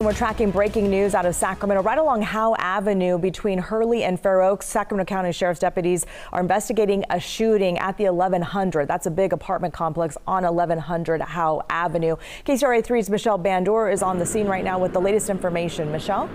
We're tracking breaking news out of Sacramento right along Howe Avenue between Hurley and Fair Oaks. Sacramento County Sheriff's deputies are investigating a shooting at the 1100. That's a big apartment complex on 1100 Howe Avenue. KCRA 3's Michelle Bandor is on the scene right now with the latest information. Michelle?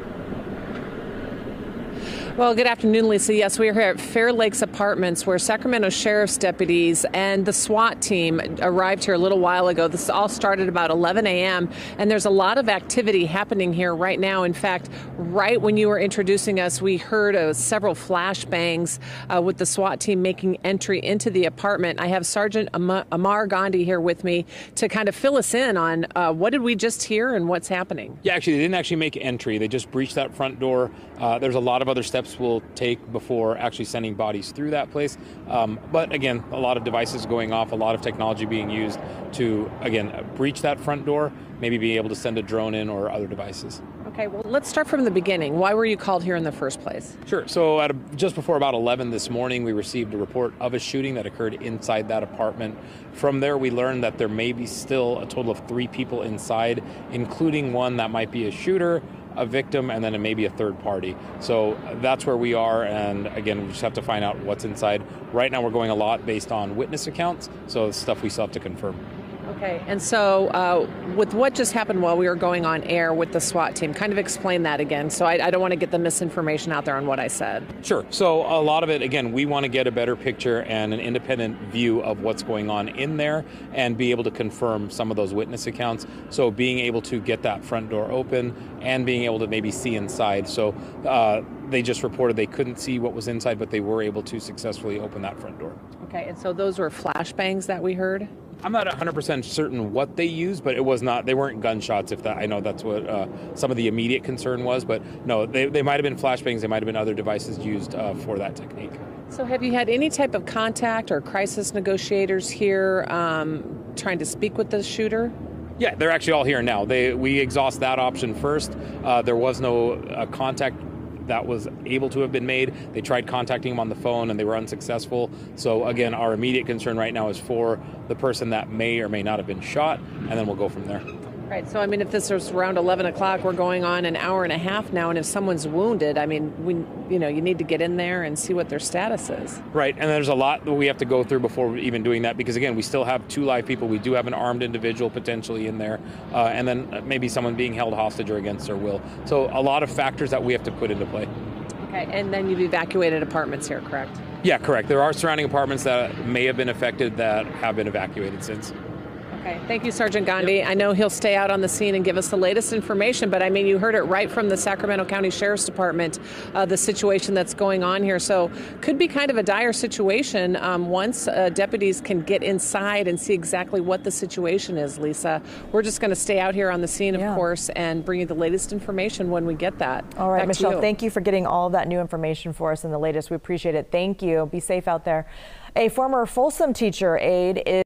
Well, good afternoon, Lisa. Yes, we are here at Fair Lakes Apartments where Sacramento Sheriff's deputies and the SWAT team arrived here a little while ago. This all started about 11 a.m. and there's a lot of activity happening here right now. In fact, right when you were introducing us, we heard several flashbangs with the SWAT team making entry into the apartment. I have Sergeant Amar Gandhi here with me to kind of fill us in on what did we just hear and what's happening. Yeah, actually, they didn't actually make entry. They just breached that front door. There's a lot of other steps we'll take before actually sending bodies through that place. But again, a lot of devices going off, a lot of technology being used to, again, breach that front door, maybe be able to send a drone in or other devices. Okay, well, let's start from the beginning. Why were you called here in the first place? Sure. So just before about 11 this morning, we received a report of a shooting that occurred inside that apartment. From there, we learned that there may be still a total of 3 people inside, including one that might be a shooter, a victim, and then maybe a third party. So that's where we are, and again, we just have to find out what's inside. Right now we're going a lot based on witness accounts, so it's stuff we still have to confirm. Okay, and so with what just happened while we were going on air with the SWAT team, kind of explain that again, so I don't want to get the misinformation out there on what I said. Sure. So a lot of it, again, we want to get a better picture and an independent view of what's going on in there and be able to confirm some of those witness accounts. So being able to get that front door open and being able to maybe see inside. So they just reported they couldn't see what was inside, but they were able to successfully open that front door. Okay, and so those were flashbangs that we heard? I'm not 100% certain what they used, but it was not, they weren't gunshots, if that, I know that's what some of the immediate concern was, but no, they might have been flashbangs, they might have been other devices used for that technique. So have you had any type of contact or crisis negotiators here trying to speak with the shooter? Yeah, they're actually all here now. We exhaust that option first. There was no contact that was able to have been made. They tried contacting him on the phone and they were unsuccessful. So again, our immediate concern right now is for the person that may or may not have been shot, and then we'll go from there. Right, so I mean, if this was around 11 o'clock, we're going on an hour and a half now, and if someone's wounded, I mean, you need to get in there and see what their status is. Right, and there's a lot that we have to go through before even doing that, because again, we still have 2 live people. We do have an armed individual potentially in there, and then maybe someone being held hostage or against their will. So a lot of factors that we have to put into play. Okay, and then you've evacuated apartments here, correct? Yeah, correct. There are surrounding apartments that may have been affected that have been evacuated since. Okay, thank you, Sergeant Gandhi. Yep. I know he'll stay out on the scene and give us the latest information, but I mean, you heard it right from the Sacramento County Sheriff's Department, the situation that's going on here. So could be kind of a dire situation once deputies can get inside and see exactly what the situation is, Lisa. We're just going to stay out here on the scene, of course, and bring you the latest information when we get that. All right, Michelle, thank you for getting all of that new information for us and the latest. We appreciate it. Thank you. Be safe out there. A former Folsom teacher aide is